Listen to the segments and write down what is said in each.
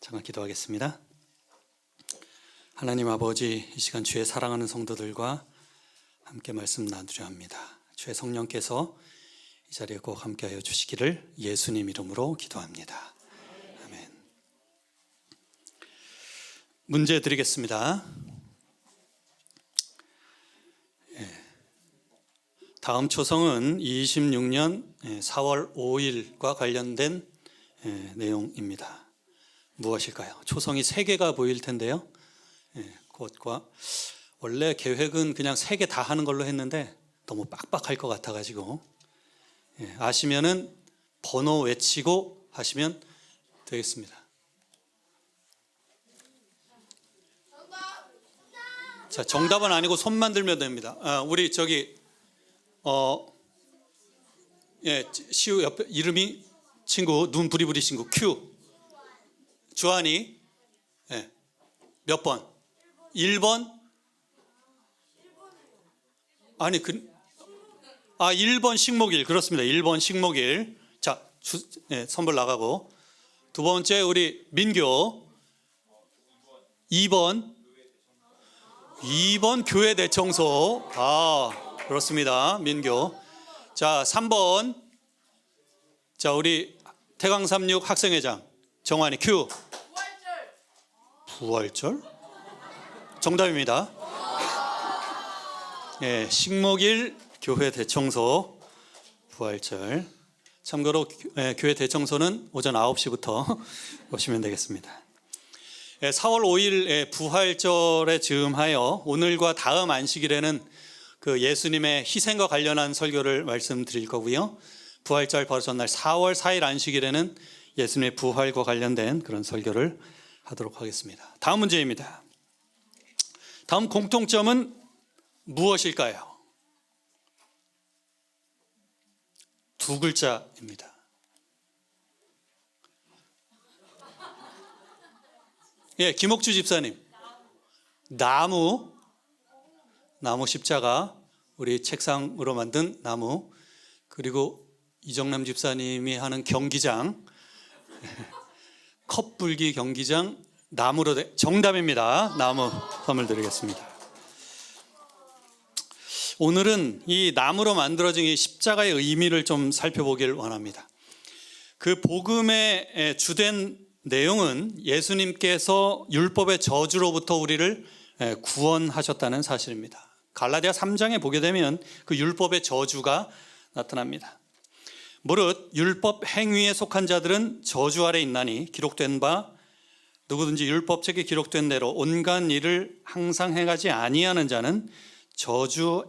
잠깐 기도하겠습니다. 하나님 아버지, 이 시간 주의 사랑하는 성도들과 함께 말씀 나누려 합니다. 주의 성령께서 이 자리에 꼭 함께하여 주시기를 예수님 이름으로 기도합니다. 아멘. 문제 드리겠습니다. 다음 초성은 26년 4월 5일과 관련된 내용입니다. 무엇일까요? 초성이 3개가 보일 텐데요. 그것과 원래 계획은 그냥 3개 다 하는 걸로 했는데 너무 빡빡할 것 같아가지고 아시면은 번호 외치고 하시면 되겠습니다. 자, 정답은 아니고 손만 들면 됩니다. 우리 저기 시우 옆에 이름이 친구 눈 부리부리 친구 큐 주한이 몇 번? 1번? 아니 1번 식목일 그렇습니다. 1번 식목일. 자, 선물 나가고 두 번째 우리 민교 2번 교회 대청소. 그렇습니다. 민교. 자, 3번. 자, 우리 태광36 학생회장 정환이 큐. 부활절? 정답입니다. 식목일 교회 대청소 부활절. 참고로 교회 대청소는 오전 9시부터 오시면 되겠습니다. 4월 5일 부활절에 즈음하여 오늘과 다음 안식일에는 그 예수님의 희생과 관련한 설교를 말씀드릴 거고요. 부활절 바로 전날 4월 4일 안식일에는 예수님의 부활과 관련된 그런 설교를 하도록 하겠습니다. 다음 문제입니다. 다음 공통점은 무엇일까요? 2글자입니다. 김옥주 집사님. 나무 십자가, 우리 책상으로 만든 나무, 그리고 이정남 집사님이 하는 경기장, 컵불기 경기장, 나무로 정답입니다. 나무 선물 드리겠습니다. 오늘은 이 나무로 만들어진 이 십자가의 의미를 좀 살펴보길 원합니다. 그 복음의 주된 내용은 예수님께서 율법의 저주로부터 우리를 구원하셨다는 사실입니다. 갈라디아 3장에 보게 되면 그 율법의 저주가 나타납니다. 무릇 율법 행위에 속한 자들은 저주 아래 있나니 기록된 바 누구든지 율법책에 기록된 대로 온갖 일을 항상 행하지 아니하는 자는 저주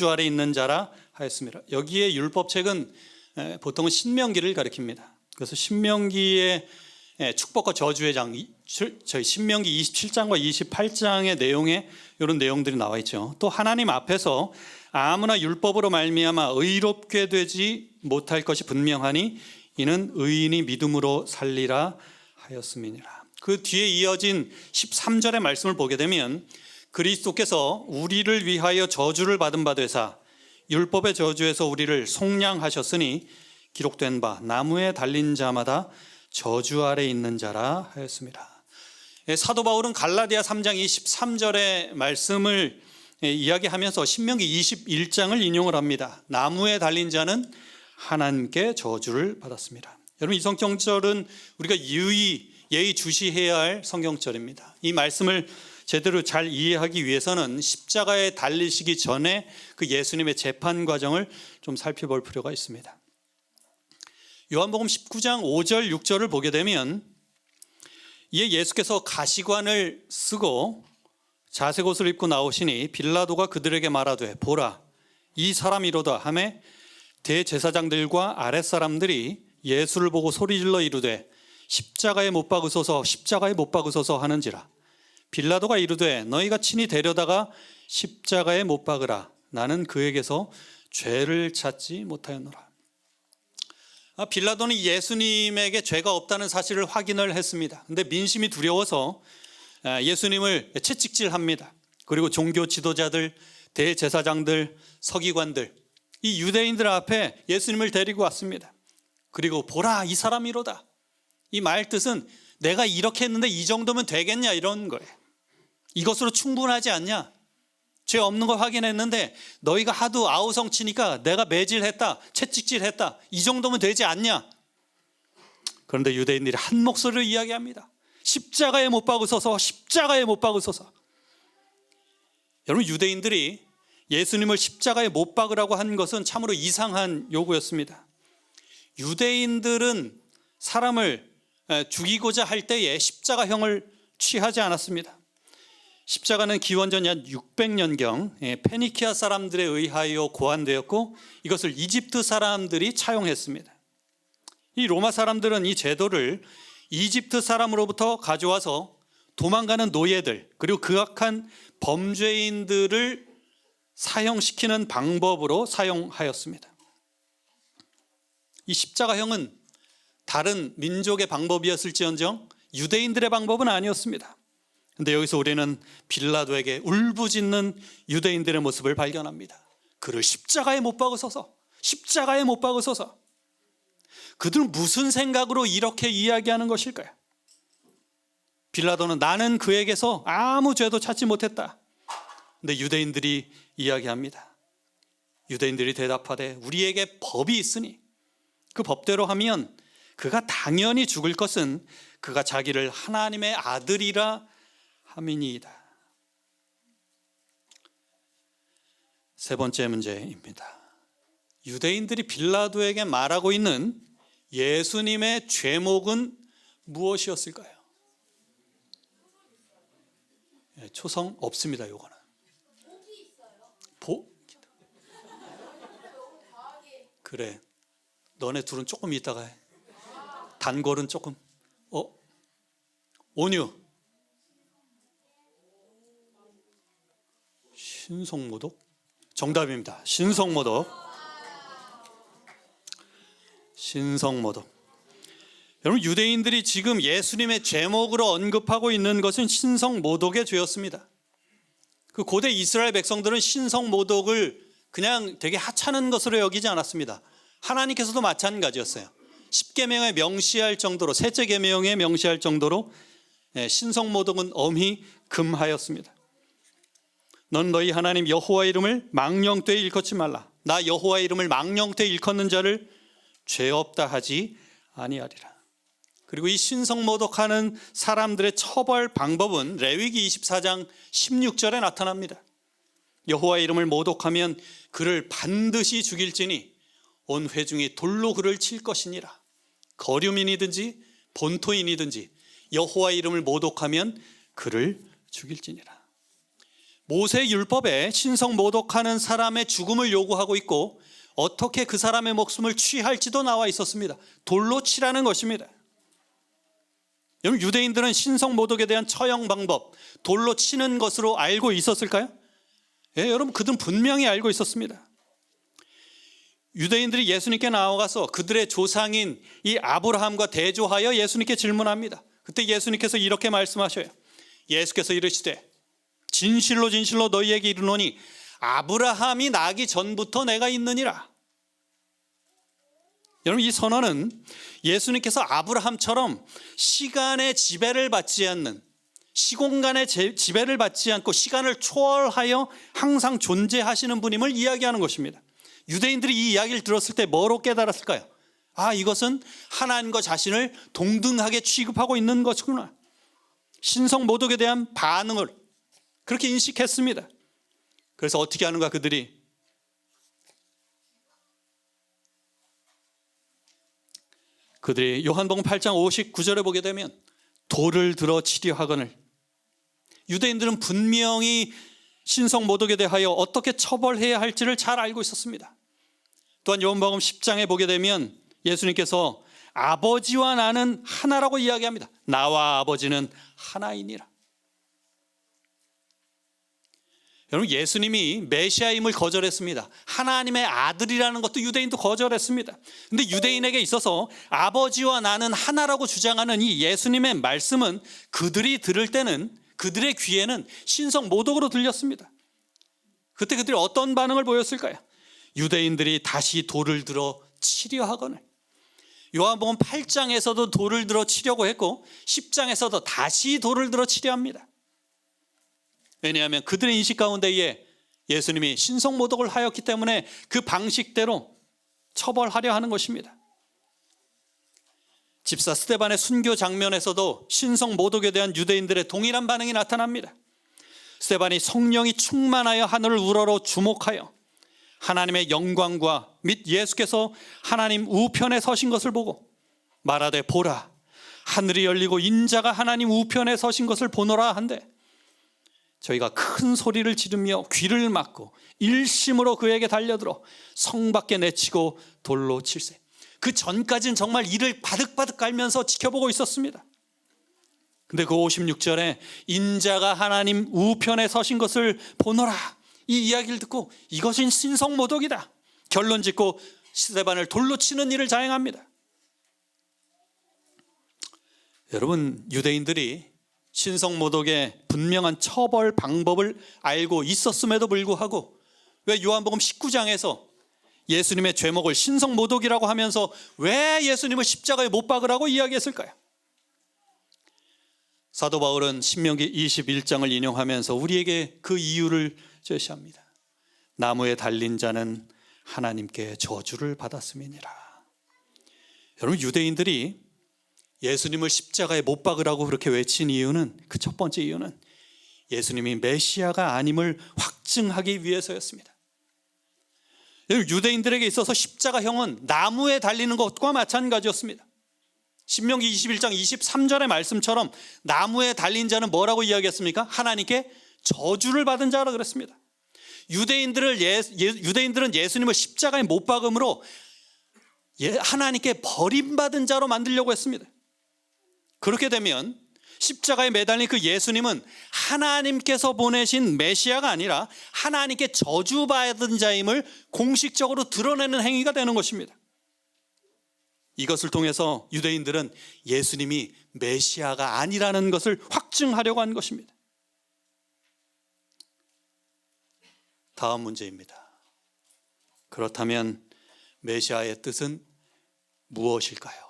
아래 있는 자라 하였습니다. 여기에 율법책은 보통은 신명기를 가리킵니다. 그래서 신명기의 축복과 저주의 장, 저희 신명기 27장과 28장의 내용에 이런 내용들이 나와 있죠. 또 하나님 앞에서 아무나 율법으로 말미암아 의롭게 되지 못할 것이 분명하니 이는 의인이 믿음으로 살리라 하였음이니라. 그 뒤에 이어진 13절의 말씀을 보게 되면 그리스도께서 우리를 위하여 저주를 받은 바 되사 율법의 저주에서 우리를 속량하셨으니 기록된 바 나무에 달린 자마다 저주 아래 있는 자라 하였습니다. 사도 바울은 갈라디아 3장 23절의 말씀을 이야기하면서 신명기 21장을 인용을 합니다. 나무에 달린 자는 하나님께 저주를 받았습니다. 여러분, 이 성경절은 우리가 예의주시해야 할 성경절입니다. 이 말씀을 제대로 잘 이해하기 위해서는 십자가에 달리시기 전에 그 예수님의 재판 과정을 좀 살펴볼 필요가 있습니다. 요한복음 19장 5절 6절을 보게 되면 이에 예수께서 가시관을 쓰고 자색 옷을 입고 나오시니 빌라도가 그들에게 말하되 보라 이 사람이로다 하매 대제사장들과 아랫사람들이 예수를 보고 소리질러 이르되 십자가에 못 박으소서 십자가에 못 박으소서 하는지라. 빌라도가 이르되 너희가 친히 데려다가 십자가에 못 박으라. 나는 그에게서 죄를 찾지 못하였노라. 빌라도는 예수님에게 죄가 없다는 사실을 확인을 했습니다. 그런데 민심이 두려워서 예수님을 채찍질합니다. 그리고 종교 지도자들, 대제사장들, 서기관들, 이 유대인들 앞에 예수님을 데리고 왔습니다. 그리고 보라 이 사람이로다. 이 말 뜻은 내가 이렇게 했는데 이 정도면 되겠냐 이런 거예요. 이것으로 충분하지 않냐? 죄 없는 거 확인했는데 너희가 하도 아우성 치니까 내가 매질했다, 채찍질했다, 이 정도면 되지 않냐? 그런데 유대인들이 한 목소리로 이야기합니다. 십자가에 못 박으소서, 십자가에 못 박으소서. 여러분, 유대인들이 예수님을 십자가에 못 박으라고 한 것은 참으로 이상한 요구였습니다. 유대인들은 사람을 죽이고자 할 때에 십자가형을 취하지 않았습니다. 십자가는 기원전 약 600년경 페니키아 사람들에 의하여 고안되었고 이것을 이집트 사람들이 차용했습니다. 이 로마 사람들은 이 제도를 이집트 사람으로부터 가져와서 도망가는 노예들 그리고 극악한 범죄인들을 사형시키는 방법으로 사용하였습니다. 이 십자가형은 다른 민족의 방법이었을지언정 유대인들의 방법은 아니었습니다. 그런데 여기서 우리는 빌라도에게 울부짖는 유대인들의 모습을 발견합니다. 그를 십자가에 못 박으소서, 십자가에 못 박으소서. 그들은 무슨 생각으로 이렇게 이야기하는 것일까요? 빌라도는 나는 그에게서 아무 죄도 찾지 못했다. 그런데 유대인들이 이야기합니다. 유대인들이 대답하되 우리에게 법이 있으니 그 법대로 하면 그가 당연히 죽을 것은 그가 자기를 하나님의 아들이라 함이니이다. 세 번째 문제입니다. 유대인들이 빌라도에게 말하고 있는 예수님의 죄목은 무엇이었을까요? 초성 없습니다. 요거는 그래, 너네 둘은 조금 있다가 해. 단골은 조금 온유, 신성모독? 정답입니다. 신성모독. 신성모독. 여러분, 유대인들이 지금 예수님의 제목으로 언급하고 있는 것은 신성모독의 죄였습니다. 그 고대 이스라엘 백성들은 신성모독을 그냥 되게 하찮은 것으로 여기지 않았습니다. 하나님께서도 마찬가지였어요. 십계명에 명시할 정도로, 셋째 계명에 명시할 정도로 신성모독은 엄히 금하였습니다. 넌 너희 하나님 여호와 이름을 망령되이 일컫지 말라. 나 여호와 이름을 망령되이 일컫는 자를 죄 없다 하지 아니하리라. 그리고 이 신성모독하는 사람들의 처벌 방법은 레위기 24장 16절에 나타납니다. 여호와 이름을 모독하면 그를 반드시 죽일지니 온 회중이 돌로 그를 칠 것이니라. 거류민이든지 본토인이든지 여호와 이름을 모독하면 그를 죽일지니라. 모세 율법에 신성 모독하는 사람의 죽음을 요구하고 있고 어떻게 그 사람의 목숨을 취할지도 나와 있었습니다. 돌로 치라는 것입니다. 여러분, 유대인들은 신성 모독에 대한 처형 방법, 돌로 치는 것으로 알고 있었을까요? 여러분, 그들은 분명히 알고 있었습니다. 유대인들이 예수님께 나와가서 그들의 조상인 이 아브라함과 대조하여 예수님께 질문합니다. 그때 예수님께서 이렇게 말씀하셔요. 예수께서 이르시되 진실로 진실로 너희에게 이르노니 아브라함이 나기 전부터 내가 있느니라. 여러분, 이 선언은 예수님께서 아브라함처럼 시간의 지배를 받지 않는, 시공간의 지배를 받지 않고 시간을 초월하여 항상 존재하시는 분임을 이야기하는 것입니다. 유대인들이 이 이야기를 들었을 때 뭐로 깨달았을까요? 아, 이것은 하나님과 자신을 동등하게 취급하고 있는 것이구나. 신성 모독에 대한 반응을 그렇게 인식했습니다. 그래서 어떻게 하는가? 그들이 요한복음 8장 59절에 보게 되면 돌을 들어 치려 하거늘. 유대인들은 분명히 신성 모독에 대하여 어떻게 처벌해야 할지를 잘 알고 있었습니다. 또한 요한복음 10장에 보게 되면 예수님께서 아버지와 나는 하나라고 이야기합니다. 나와 아버지는 하나이니라. 여러분, 예수님이 메시아임을 거절했습니다. 하나님의 아들이라는 것도 유대인도 거절했습니다. 그런데 유대인에게 있어서 아버지와 나는 하나라고 주장하는 이 예수님의 말씀은 그들이 들을 때는 그들의 귀에는 신성 모독으로 들렸습니다. 그때 그들이 어떤 반응을 보였을까요? 유대인들이 다시 돌을 들어 치려 하거늘. 요한복음 8장에서도 돌을 들어 치려고 했고 10장에서도 다시 돌을 들어 치려 합니다. 왜냐하면 그들의 인식 가운데에 예수님이 신성모독을 하였기 때문에 그 방식대로 처벌하려 하는 것입니다. 집사 스데반의 순교 장면에서도 신성모독에 대한 유대인들의 동일한 반응이 나타납니다. 스데반이 성령이 충만하여 하늘을 우러러 주목하여 하나님의 영광과 및 예수께서 하나님 우편에 서신 것을 보고 말하되 보라 하늘이 열리고 인자가 하나님 우편에 서신 것을 보노라 한데 저희가 큰 소리를 지르며 귀를 막고 일심으로 그에게 달려들어 성 밖에 내치고 돌로 칠세. 그 전까지는 정말 이를 바득바득 깔면서 지켜보고 있었습니다. 근데 그 56절에 인자가 하나님 우편에 서신 것을 보노라 이 이야기를 듣고 이것이 신성모독이다 결론 짓고 스데반을 돌로 치는 일을 자행합니다. 여러분, 유대인들이 신성모독의 분명한 처벌 방법을 알고 있었음에도 불구하고 왜 요한복음 19장에서 예수님의 죄목을 신성모독이라고 하면서 왜 예수님을 십자가에 못 박으라고 이야기했을까요? 사도 바울은 신명기 21장을 인용하면서 우리에게 그 이유를 제시합니다. 나무에 달린 자는 하나님께 저주를 받았음이니라. 여러분, 유대인들이 예수님을 십자가에 못 박으라고 그렇게 외친 이유는, 그 첫 번째 이유는 예수님이 메시아가 아님을 확증하기 위해서였습니다. 유대인들에게 있어서 십자가형은 나무에 달리는 것과 마찬가지였습니다. 신명기 21장 23절의 말씀처럼 나무에 달린 자는 뭐라고 이야기했습니까? 하나님께 저주를 받은 자라 그랬습니다. 유대인들은 예수님을 십자가에 못 박음으로 하나님께 버림받은 자로 만들려고 했습니다. 그렇게 되면 십자가에 매달린 그 예수님은 하나님께서 보내신 메시아가 아니라 하나님께 저주받은 자임을 공식적으로 드러내는 행위가 되는 것입니다. 이것을 통해서 유대인들은 예수님이 메시아가 아니라는 것을 확증하려고 한 것입니다. 다음 문제입니다. 그렇다면 메시아의 뜻은 무엇일까요?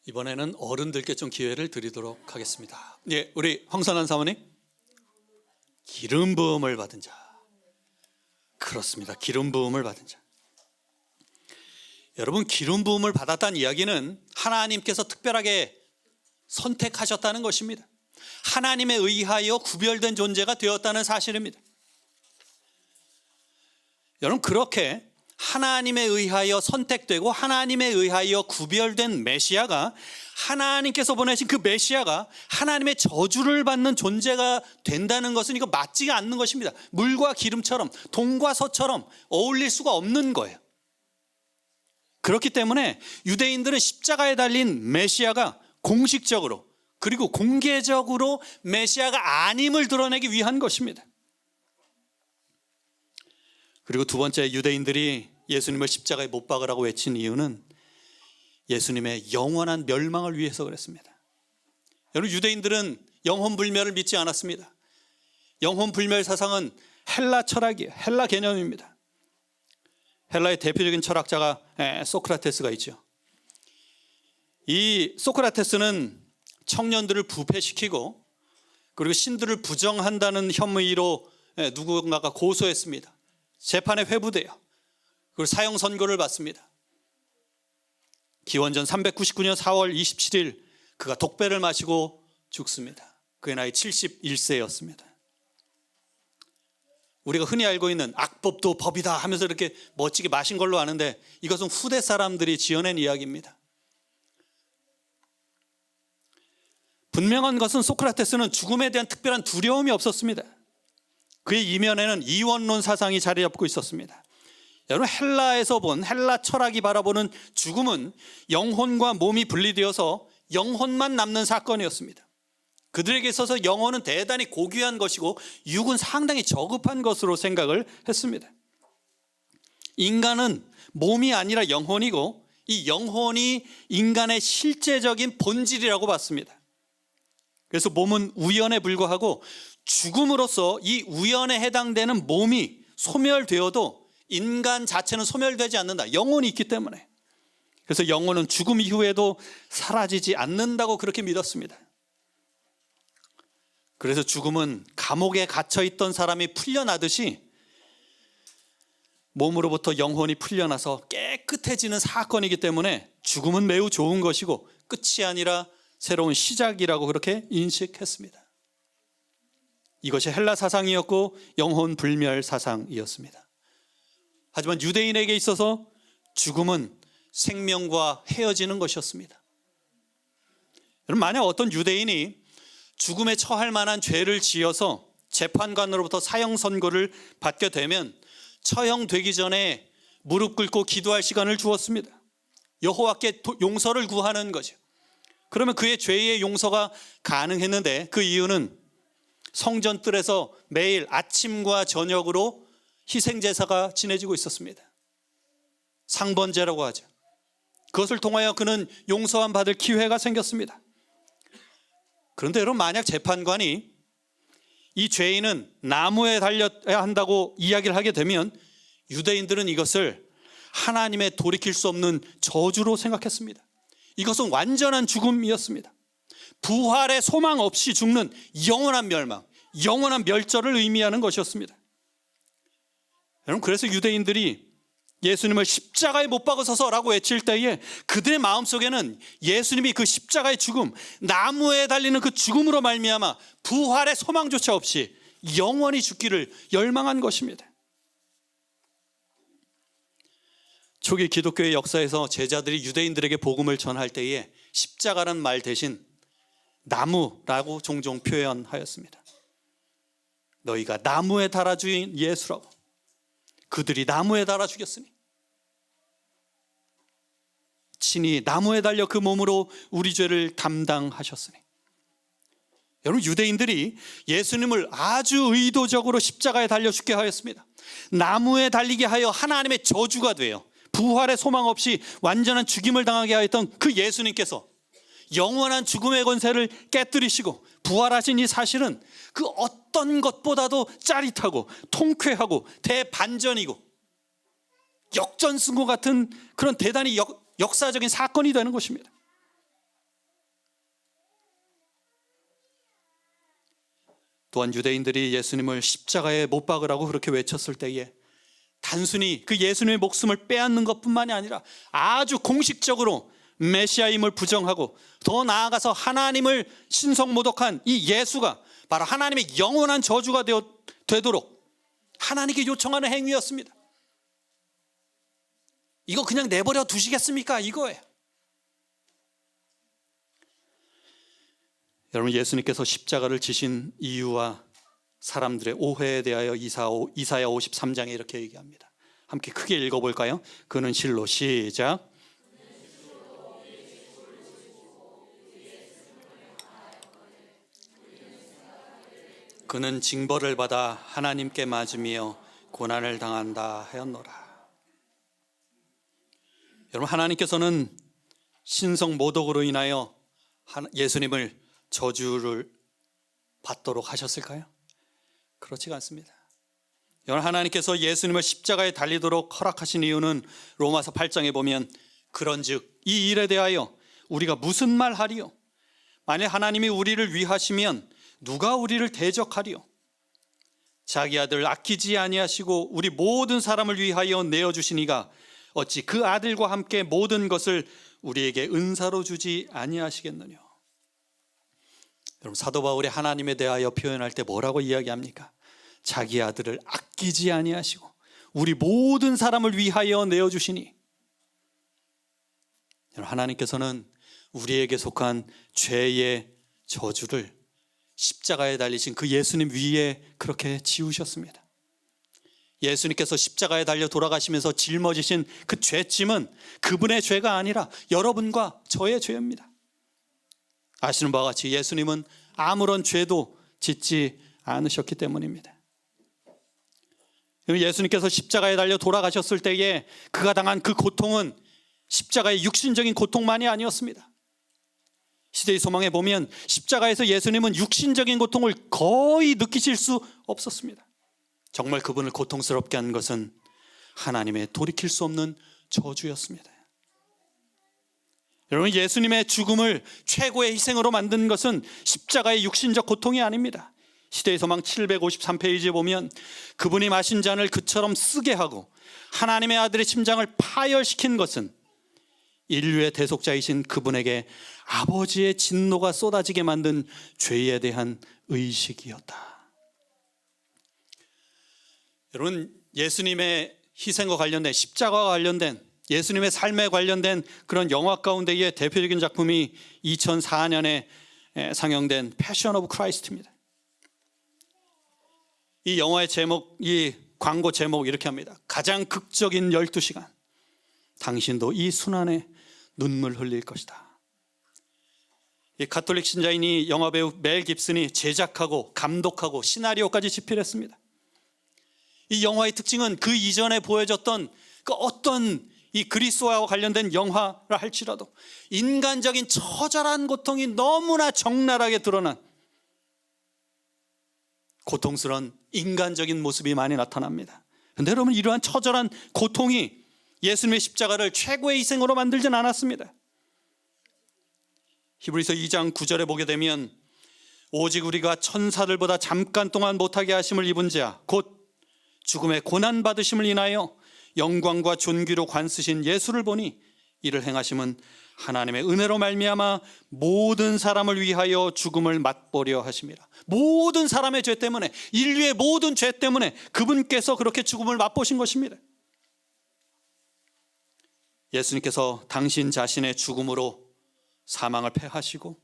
이번에는 어른들께 좀 기회를 드리도록 하겠습니다. 예, 우리 황선한 사모님. 기름 부음을 받은 자. 그렇습니다. 기름 부음을 받은 자. 여러분, 기름 부음을 받았다는 이야기는 하나님께서 특별하게 선택하셨다는 것입니다. 하나님에 의하여 구별된 존재가 되었다는 사실입니다. 여러분, 그렇게 하나님에 의하여 선택되고 하나님에 의하여 구별된 메시아가, 하나님께서 보내신 그 메시아가 하나님의 저주를 받는 존재가 된다는 것은 이거 맞지가 않는 것입니다. 물과 기름처럼, 동과 서처럼 어울릴 수가 없는 거예요. 그렇기 때문에 유대인들은 십자가에 달린 메시아가 공식적으로 그리고 공개적으로 메시아가 아님을 드러내기 위한 것입니다. 그리고 두 번째, 유대인들이 예수님을 십자가에 못 박으라고 외친 이유는 예수님의 영원한 멸망을 위해서 그랬습니다. 여러분, 유대인들은 영혼불멸을 믿지 않았습니다. 영혼불멸 사상은 헬라 철학이에요. 헬라 개념입니다. 헬라의 대표적인 철학자가 소크라테스가 있죠. 이 소크라테스는 청년들을 부패시키고 그리고 신들을 부정한다는 혐의로 누군가가 고소했습니다. 재판에 회부돼요. 그리고 사형 선고를 받습니다. 기원전 399년 4월 27일 그가 독배를 마시고 죽습니다. 그의 나이 71세였습니다. 우리가 흔히 알고 있는 악법도 법이다 하면서 이렇게 멋지게 마신 걸로 아는데 이것은 후대 사람들이 지어낸 이야기입니다. 분명한 것은 소크라테스는 죽음에 대한 특별한 두려움이 없었습니다. 그의 이면에는 이원론 사상이 자리 잡고 있었습니다. 여러분, 헬라에서 본, 헬라 철학이 바라보는 죽음은 영혼과 몸이 분리되어서 영혼만 남는 사건이었습니다. 그들에게 있어서 영혼은 대단히 고귀한 것이고 육은 상당히 저급한 것으로 생각을 했습니다. 인간은 몸이 아니라 영혼이고 이 영혼이 인간의 실제적인 본질이라고 봤습니다. 그래서 몸은 우연에 불과하고 죽음으로써 이 우연에 해당되는 몸이 소멸되어도 인간 자체는 소멸되지 않는다. 영혼이 있기 때문에. 그래서 영혼은 죽음 이후에도 사라지지 않는다고 그렇게 믿었습니다. 그래서 죽음은 감옥에 갇혀있던 사람이 풀려나듯이 몸으로부터 영혼이 풀려나서 깨끗해지는 사건이기 때문에 죽음은 매우 좋은 것이고 끝이 아니라 새로운 시작이라고 그렇게 인식했습니다. 이것이 헬라 사상이었고 영혼 불멸 사상이었습니다. 하지만 유대인에게 있어서 죽음은 생명과 헤어지는 것이었습니다. 여러분, 만약 어떤 유대인이 죽음에 처할 만한 죄를 지어서 재판관으로부터 사형 선고를 받게 되면 처형되기 전에 무릎 꿇고 기도할 시간을 주었습니다. 여호와께 용서를 구하는 거죠. 그러면 그의 죄의 용서가 가능했는데 그 이유는 성전 뜰에서 매일 아침과 저녁으로 희생제사가 지내지고 있었습니다. 상번제라고 하죠. 그것을 통하여 그는 용서함 받을 기회가 생겼습니다. 그런데 여러분, 만약 재판관이 이 죄인은 나무에 달려야 한다고 이야기를 하게 되면 유대인들은 이것을 하나님의 돌이킬 수 없는 저주로 생각했습니다. 이것은 완전한 죽음이었습니다. 부활의 소망 없이 죽는 영원한 멸망, 영원한 멸절을 의미하는 것이었습니다. 여러분, 그래서 유대인들이 예수님을 십자가에 못 박으소서라고 외칠 때에 그들의 마음속에는 예수님이 그 십자가의 죽음, 나무에 달리는 그 죽음으로 말미암아 부활의 소망조차 없이 영원히 죽기를 열망한 것입니다. 초기 기독교의 역사에서 제자들이 유대인들에게 복음을 전할 때에 십자가라는 말 대신 나무라고 종종 표현하였습니다. 너희가 나무에 달아 죽인 예수라고. 그들이 나무에 달아 죽였으니 친히 나무에 달려 그 몸으로 우리 죄를 담당하셨으니. 여러분, 유대인들이 예수님을 아주 의도적으로 십자가에 달려 죽게 하였습니다. 나무에 달리게 하여 하나님의 저주가 되어 부활의 소망 없이 완전한 죽임을 당하게 하였던 그 예수님께서 영원한 죽음의 권세를 깨뜨리시고 부활하신 이 사실은 그 어떤 것보다도 짜릿하고 통쾌하고 대반전이고 역전승고 같은 그런 대단히 역사적인 사건이 되는 것입니다. 또한 유대인들이 예수님을 십자가에 못 박으라고 그렇게 외쳤을 때에 단순히 그 예수님의 목숨을 빼앗는 것뿐만이 아니라 아주 공식적으로 메시아임을 부정하고 더 나아가서 하나님을 신성모독한 이 예수가 바로 하나님의 영원한 저주가 되도록 하나님께 요청하는 행위였습니다. 이거 그냥 내버려 두시겠습니까? 이거예요. 여러분, 예수님께서 십자가를 지신 이유와 사람들의 오해에 대하여 이사야 53장에 이렇게 얘기합니다. 함께 크게 읽어볼까요? 그는 실로 시작. 그는 징벌을 받아 하나님께 맞으며 고난을 당한다 하였노라. 여러분, 하나님께서는 신성 모독으로 인하여 예수님을 저주를 받도록 하셨을까요? 그렇지가 않습니다. 여러분, 하나님께서 예수님을 십자가에 달리도록 허락하신 이유는 로마서 8장에 보면 그런즉 이 일에 대하여 우리가 무슨 말 하리요? 만약 하나님이 우리를 위하시면 누가 우리를 대적하리요? 자기 아들 아끼지 아니하시고 우리 모든 사람을 위하여 내어주신 이가 어찌 그 아들과 함께 모든 것을 우리에게 은사로 주지 아니하시겠느냐? 여러분, 사도 바울이 하나님에 대하여 표현할 때 뭐라고 이야기합니까? 자기 아들을 아끼지 아니하시고 우리 모든 사람을 위하여 내어주시니. 여러분, 하나님께서는 우리에게 속한 죄의 저주를 십자가에 달리신 그 예수님 위에 그렇게 지우셨습니다. 예수님께서 십자가에 달려 돌아가시면서 짊어지신 그 죄짐은 그분의 죄가 아니라 여러분과 저의 죄입니다. 아시는 바와 같이 예수님은 아무런 죄도 짓지 않으셨기 때문입니다. 예수님께서 십자가에 달려 돌아가셨을 때에 그가 당한 그 고통은 십자가의 육신적인 고통만이 아니었습니다. 시대의 소망에 보면 십자가에서 예수님은 육신적인 고통을 거의 느끼실 수 없었습니다. 정말 그분을 고통스럽게 한 것은 하나님의 돌이킬 수 없는 저주였습니다. 여러분, 예수님의 죽음을 최고의 희생으로 만든 것은 십자가의 육신적 고통이 아닙니다. 시대의 소망 753페이지에 보면 그분이 마신 잔을 그처럼 쓰게 하고 하나님의 아들의 심장을 파열시킨 것은 인류의 대속자이신 그분에게 아버지의 진노가 쏟아지게 만든 죄에 대한 의식이었다. 여러분, 예수님의 희생과 관련된, 십자가와 관련된, 예수님의 삶에 관련된 그런 영화 가운데의 대표적인 작품이 2004년에 상영된 패션 오브 크라이스트입니다. 이 영화의 제목, 이 광고 제목 이렇게 합니다. 가장 극적인 12시간. 당신도 이 순환에 눈물 흘릴 것이다. 이 가톨릭 신자인 이 영화배우 멜 깁슨이 제작하고 감독하고 시나리오까지 집필했습니다. 이 영화의 특징은 그 이전에 보여줬던 그 어떤 이 그리스도와 관련된 영화라 할지라도 인간적인 처절한 고통이 너무나 적나라하게 드러난 고통스러운 인간적인 모습이 많이 나타납니다. 그런데 여러분, 이러한 처절한 고통이 예수님의 십자가를 최고의 희생으로 만들진 않았습니다. 히브리서 2장 9절에 보게 되면 오직 우리가 천사들보다 잠깐 동안 못하게 하심을 입은 자 곧 죽음의 고난받으심을 인하여 영광과 존귀로 관쓰신 예수를 보니 이를 행하심은 하나님의 은혜로 말미암아 모든 사람을 위하여 죽음을 맛보려 하심이라. 모든 사람의 죄 때문에, 인류의 모든 죄 때문에 그분께서 그렇게 죽음을 맛보신 것입니다. 예수님께서 당신 자신의 죽음으로 사망을 패하시고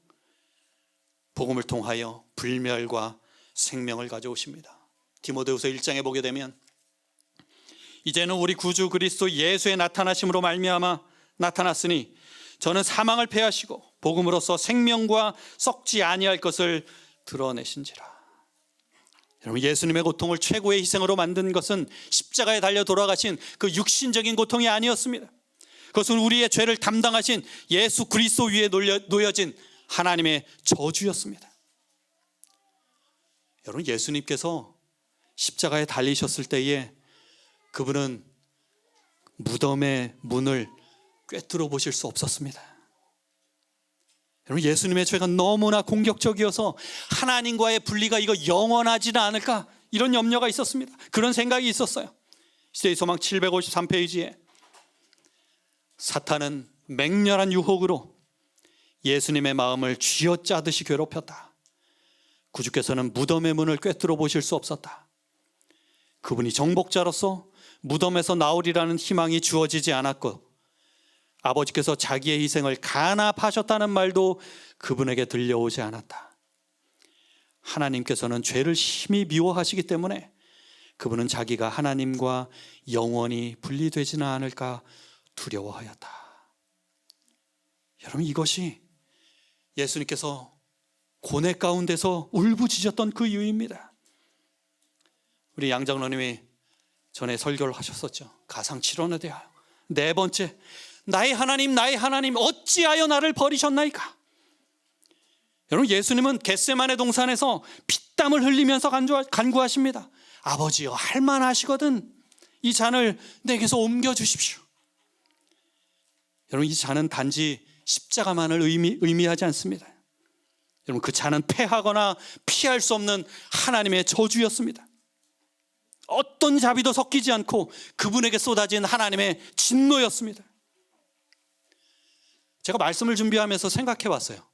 복음을 통하여 불멸과 생명을 가져오십니다. 디모데후서 1장에 보게 되면 이제는 우리 구주 그리스도 예수의 나타나심으로 말미암아 나타났으니 저는 사망을 패하시고 복음으로써 생명과 썩지 아니할 것을 드러내신지라. 여러분, 예수님의 고통을 최고의 희생으로 만든 것은 십자가에 달려 돌아가신 그 육신적인 고통이 아니었습니다. 그것은 우리의 죄를 담당하신 예수 그리스도 위에 놓여진 하나님의 저주였습니다. 여러분, 예수님께서 십자가에 달리셨을 때에 그분은 무덤의 문을 꿰뚫어 보실 수 없었습니다. 여러분, 예수님의 죄가 너무나 공격적이어서 하나님과의 분리가 이거 영원하지는 않을까, 이런 염려가 있었습니다. 그런 생각이 있었어요. 시대의 소망 753페이지에 사탄은 맹렬한 유혹으로 예수님의 마음을 쥐어짜듯이 괴롭혔다. 구주께서는 무덤의 문을 꿰뚫어 보실 수 없었다. 그분이 정복자로서 무덤에서 나오리라는 희망이 주어지지 않았고 아버지께서 자기의 희생을 간합하셨다는 말도 그분에게 들려오지 않았다. 하나님께서는 죄를 심히 미워하시기 때문에 그분은 자기가 하나님과 영원히 분리되지는 않을까 두려워하였다. 여러분, 이것이 예수님께서 고뇌 가운데서 울부짖었던 그 이유입니다. 우리 양장로님이 전에 설교를 하셨었죠. 가상칠언에 대하여. 네 번째, 나의 하나님 어찌하여 나를 버리셨나이까. 여러분, 예수님은 겟세마네 동산에서 피땀을 흘리면서 간구하십니다. 아버지여, 할만하시거든 이 잔을 내게서 옮겨주십시오. 여러분, 이 잔은 단지 십자가만을 의미하지 않습니다. 여러분, 그 잔은 패하거나 피할 수 없는 하나님의 저주였습니다. 어떤 자비도 섞이지 않고 그분에게 쏟아진 하나님의 진노였습니다. 제가 말씀을 준비하면서 생각해 봤어요.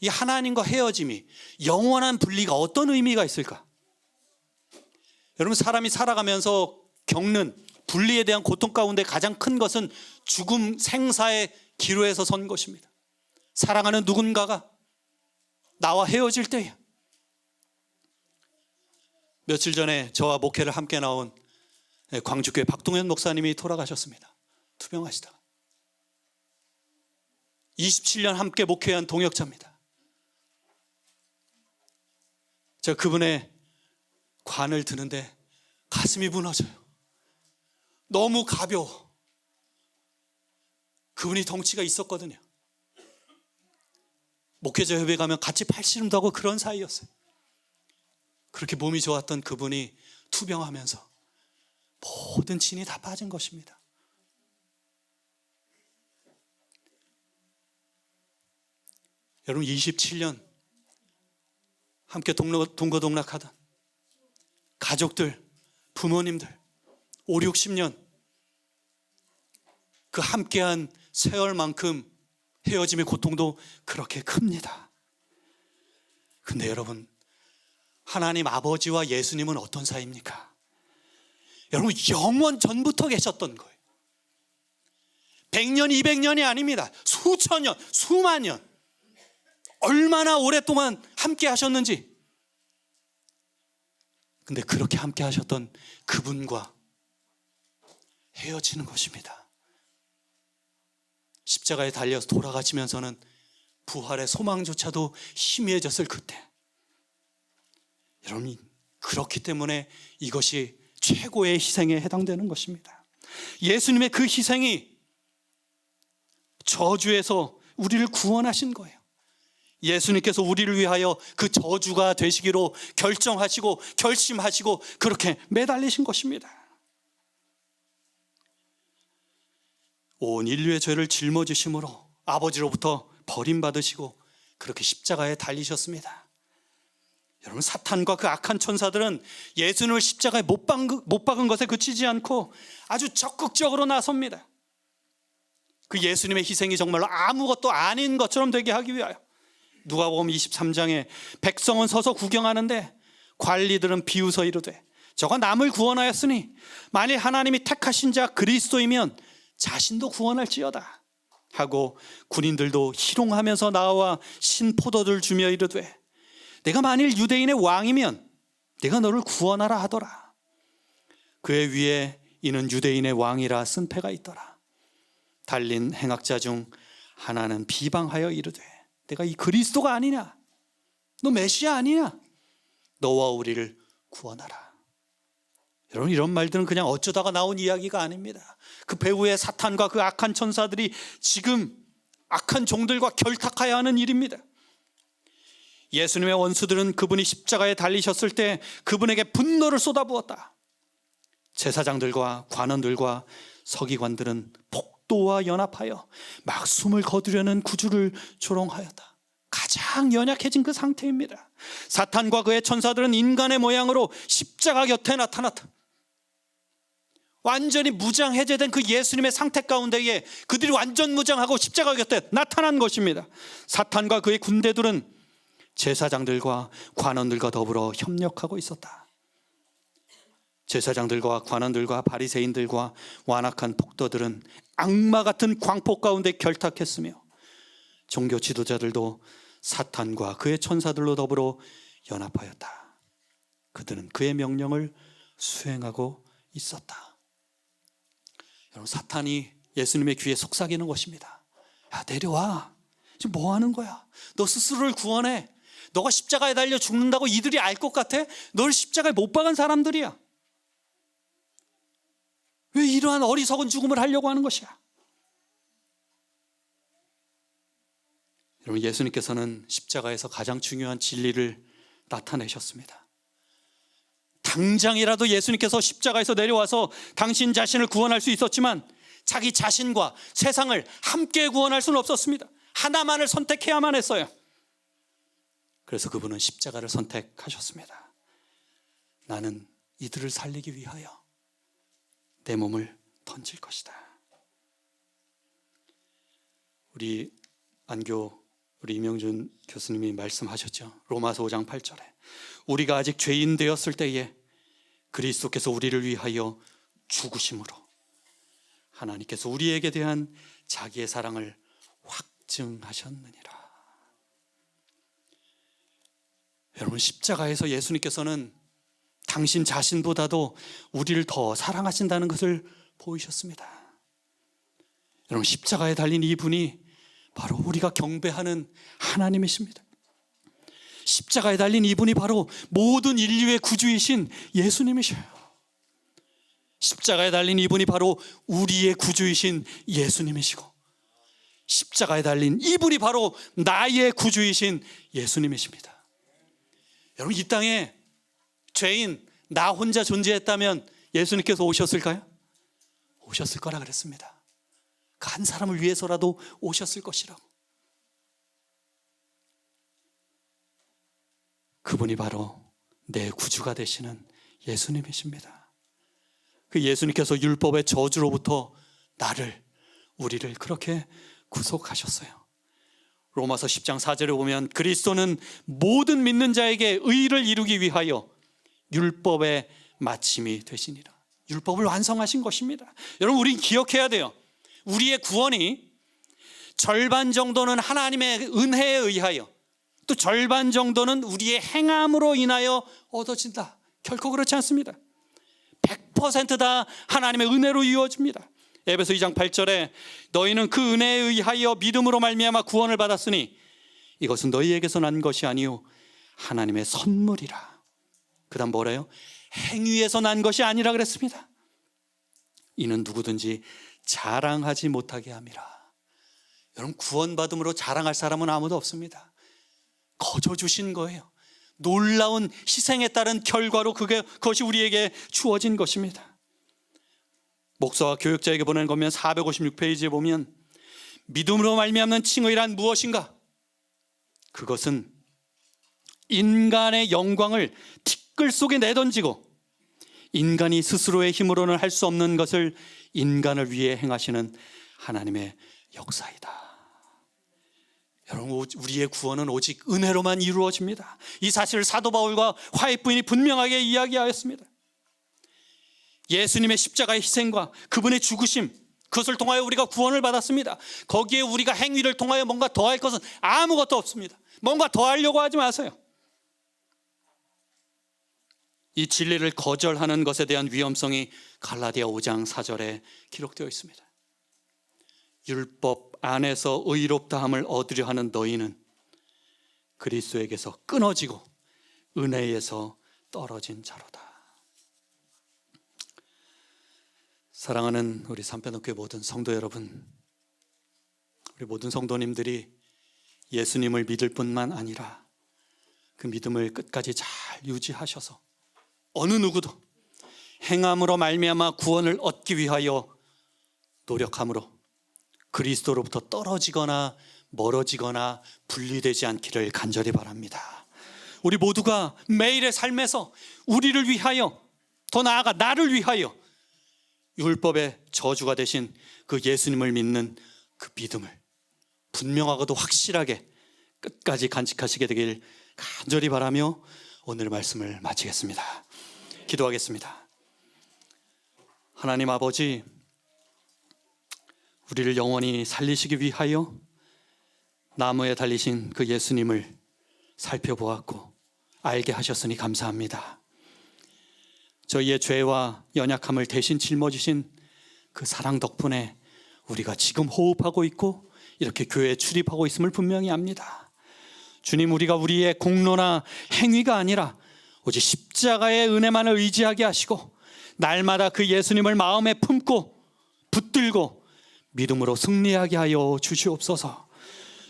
이 하나님과 헤어짐이, 영원한 분리가 어떤 의미가 있을까? 여러분, 사람이 살아가면서 겪는 분리에 대한 고통 가운데 가장 큰 것은 죽음, 생사의 기로에서 선 것입니다. 사랑하는 누군가가 나와 헤어질 때에, 며칠 전에 저와 목회를 함께 나온 광주교회 박동현 목사님이 돌아가셨습니다. 투병하시다가 27년 함께 목회한 동역자입니다. 제가 그분의 관을 드는데 가슴이 무너져요. 너무 가벼워. 그분이 덩치가 있었거든요. 목회자 협회 가면 같이 팔씨름도 하고 그런 사이였어요. 그렇게 몸이 좋았던 그분이 투병하면서 모든 진이 다 빠진 것입니다. 여러분, 27년 함께 동거동락하던 가족들, 부모님들 5, 60년 그 함께한 세월만큼 헤어짐의 고통도 그렇게 큽니다. 근데 여러분, 하나님 아버지와 예수님은 어떤 사이입니까? 여러분, 영원 전부터 계셨던 거예요. 100년, 200년이 아닙니다. 수천 년, 수만 년, 얼마나 오랫동안 함께 하셨는지. 근데 그렇게 함께 하셨던 그분과 헤어지는 것입니다. 십자가에 달려서 돌아가시면서는 부활의 소망조차도 희미해졌을 그때, 여러분, 그렇기 때문에 이것이 최고의 희생에 해당되는 것입니다. 예수님의 그 희생이 저주에서 우리를 구원하신 거예요. 예수님께서 우리를 위하여 그 저주가 되시기로 결정하시고 결심하시고 그렇게 매달리신 것입니다. 온 인류의 죄를 짊어지심으로 아버지로부터 버림받으시고 그렇게 십자가에 달리셨습니다. 여러분, 사탄과 그 악한 천사들은 예수님을 십자가에 못 박은 것에 그치지 않고 아주 적극적으로 나섭니다. 그 예수님의 희생이 정말로 아무것도 아닌 것처럼 되게 하기 위하여. 누가복음 23장에 백성은 서서 구경하는데 관리들은 비웃어 이르되 저가 남을 구원하였으니 만일 하나님이 택하신 자 그리스도이면 자신도 구원할지어다 하고 군인들도 희롱하면서 나와 신포도를 주며 이르되 내가 만일 유대인의 왕이면 내가 너를 구원하라 하더라. 그의 위에 이는 유대인의 왕이라 쓴 패가 있더라. 달린 행악자 중 하나는 비방하여 이르되 내가 이 그리스도가 아니냐? 너 메시아 아니냐? 너와 우리를 구원하라. 여러분, 이런 말들은 그냥 어쩌다가 나온 이야기가 아닙니다. 그 배후의 사탄과 그 악한 천사들이 지금 악한 종들과 결탁하여 하는 일입니다. 예수님의 원수들은 그분이 십자가에 달리셨을 때 그분에게 분노를 쏟아부었다. 제사장들과 관원들과 서기관들은 폭도와 연합하여 막 숨을 거두려는 구주를 조롱하였다. 가장 연약해진 그 상태입니다. 사탄과 그의 천사들은 인간의 모양으로 십자가 곁에 나타났다. 완전히 무장 해제된 그 예수님의 상태 가운데에 그들이 완전 무장하고 십자가 곁에 나타난 것입니다. 사탄과 그의 군대들은 제사장들과 관원들과 더불어 협력하고 있었다. 제사장들과 관원들과 바리새인들과 완악한 폭도들은 악마 같은 광폭 가운데 결탁했으며 종교 지도자들도 사탄과 그의 천사들로 더불어 연합하였다. 그들은 그의 명령을 수행하고 있었다. 여러분, 사탄이 예수님의 귀에 속삭이는 것입니다. 야, 내려와. 지금 뭐 하는 거야? 너 스스로를 구원해. 너가 십자가에 달려 죽는다고 이들이 알 것 같아? 널 십자가에 못 박은 사람들이야. 왜 이러한 어리석은 죽음을 하려고 하는 것이야? 여러분, 예수님께서는 십자가에서 가장 중요한 진리를 나타내셨습니다. 당장이라도 예수님께서 십자가에서 내려와서 당신 자신을 구원할 수 있었지만 자기 자신과 세상을 함께 구원할 수는 없었습니다. 하나만을 선택해야만 했어요. 그래서 그분은 십자가를 선택하셨습니다. 나는 이들을 살리기 위하여 내 몸을 던질 것이다. 우리 안교 우리 이명준 교수님이 말씀하셨죠. 로마서 5장 8절에 우리가 아직 죄인 되었을 때에 그리스도께서 우리를 위하여 죽으심으로 하나님께서 우리에게 대한 자기의 사랑을 확증하셨느니라. 여러분, 십자가에서 예수님께서는 당신 자신보다도 우리를 더 사랑하신다는 것을 보이셨습니다. 여러분, 십자가에 달린 이분이 바로 우리가 경배하는 하나님이십니다. 십자가에 달린 이분이 바로 모든 인류의 구주이신 예수님이셔요. 십자가에 달린 이분이 바로 우리의 구주이신 예수님이시고 십자가에 달린 이분이 바로 나의 구주이신 예수님이십니다. 여러분, 이 땅에 죄인 나 혼자 존재했다면 예수님께서 오셨을까요? 오셨을 거라 그랬습니다. 그 한 사람을 위해서라도 오셨을 것이라고. 그분이 바로 내 구주가 되시는 예수님이십니다. 그 예수님께서 율법의 저주로부터 우리를 그렇게 구속하셨어요. 로마서 10장 4절에 보면 그리스도는 모든 믿는 자에게 의를 이루기 위하여 율법의 마침이 되시니라. 율법을 완성하신 것입니다. 여러분, 우린 기억해야 돼요. 우리의 구원이 절반 정도는 하나님의 은혜에 의하여, 또 절반 정도는 우리의 행함으로 인하여 얻어진다. 결코 그렇지 않습니다. 100% 다 하나님의 은혜로 이루어집니다. 에베소 2장 8절에 너희는 그 은혜에 의하여 믿음으로 말미암아 구원을 받았으니 이것은 너희에게서 난 것이 아니요 하나님의 선물이라. 그 다음 뭐래요? 행위에서 난 것이 아니라 그랬습니다. 이는 누구든지 자랑하지 못하게 함이라. 여러분, 구원받음으로 자랑할 사람은 아무도 없습니다. 거저 주신 거예요. 놀라운 희생에 따른 결과로 그것이 우리에게 주어진 것입니다. 목사와 교육자에게 보낸 거면 456페이지에 보면 믿음으로 말미암는 칭의란 무엇인가? 그것은 인간의 영광을 티끌 속에 내던지고 인간이 스스로의 힘으로는 할 수 없는 것을 인간을 위해 행하시는 하나님의 역사이다. 여러분, 우리의 구원은 오직 은혜로만 이루어집니다. 이 사실을 사도 바울과 화해 부인이 분명하게 이야기하였습니다. 예수님의 십자가의 희생과 그분의 죽으심, 그것을 통하여 우리가 구원을 받았습니다. 거기에 우리가 행위를 통하여 뭔가 더할 것은 아무것도 없습니다. 뭔가 더하려고 하지 마세요. 이 진리를 거절하는 것에 대한 위험성이 갈라디아 5장 4절에 기록되어 있습니다. 율법 안에서 의롭다함을 얻으려 하는 너희는 그리스도에게서 끊어지고 은혜에서 떨어진 자로다. 사랑하는 우리 산패너교회 모든 성도 여러분, 우리 모든 성도님들이 예수님을 믿을 뿐만 아니라 그 믿음을 끝까지 잘 유지하셔서 어느 누구도 행함으로 말미암아 구원을 얻기 위하여 노력함으로 그리스도로부터 떨어지거나 멀어지거나 분리되지 않기를 간절히 바랍니다. 우리 모두가 매일의 삶에서 우리를 위하여, 더 나아가 나를 위하여 율법의 저주가 되신 그 예수님을 믿는 그 믿음을 분명하고도 확실하게 끝까지 간직하시게 되길 간절히 바라며 오늘 말씀을 마치겠습니다. 기도하겠습니다. 하나님 아버지, 우리를 영원히 살리시기 위하여 나무에 달리신 그 예수님을 살펴보았고 알게 하셨으니 감사합니다. 저희의 죄와 연약함을 대신 짊어지신 그 사랑 덕분에 우리가 지금 호흡하고 있고 이렇게 교회에 출입하고 있음을 분명히 압니다. 주님, 우리가 우리의 공로나 행위가 아니라 오직 십자가의 은혜만을 의지하게 하시고 날마다 그 예수님을 마음에 품고 붙들고 믿음으로 승리하게 하여 주시옵소서.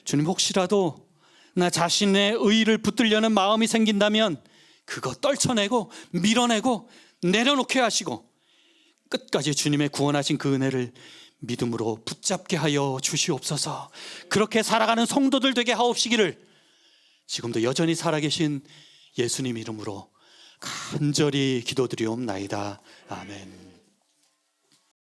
주님, 혹시라도 나 자신의 의의를 붙들려는 마음이 생긴다면 그거 떨쳐내고 밀어내고 내려놓게 하시고 끝까지 주님의 구원하신 그 은혜를 믿음으로 붙잡게 하여 주시옵소서. 그렇게 살아가는 성도들 되게 하옵시기를 지금도 여전히 살아계신 예수님 이름으로 간절히 기도드리옵나이다. 아멘.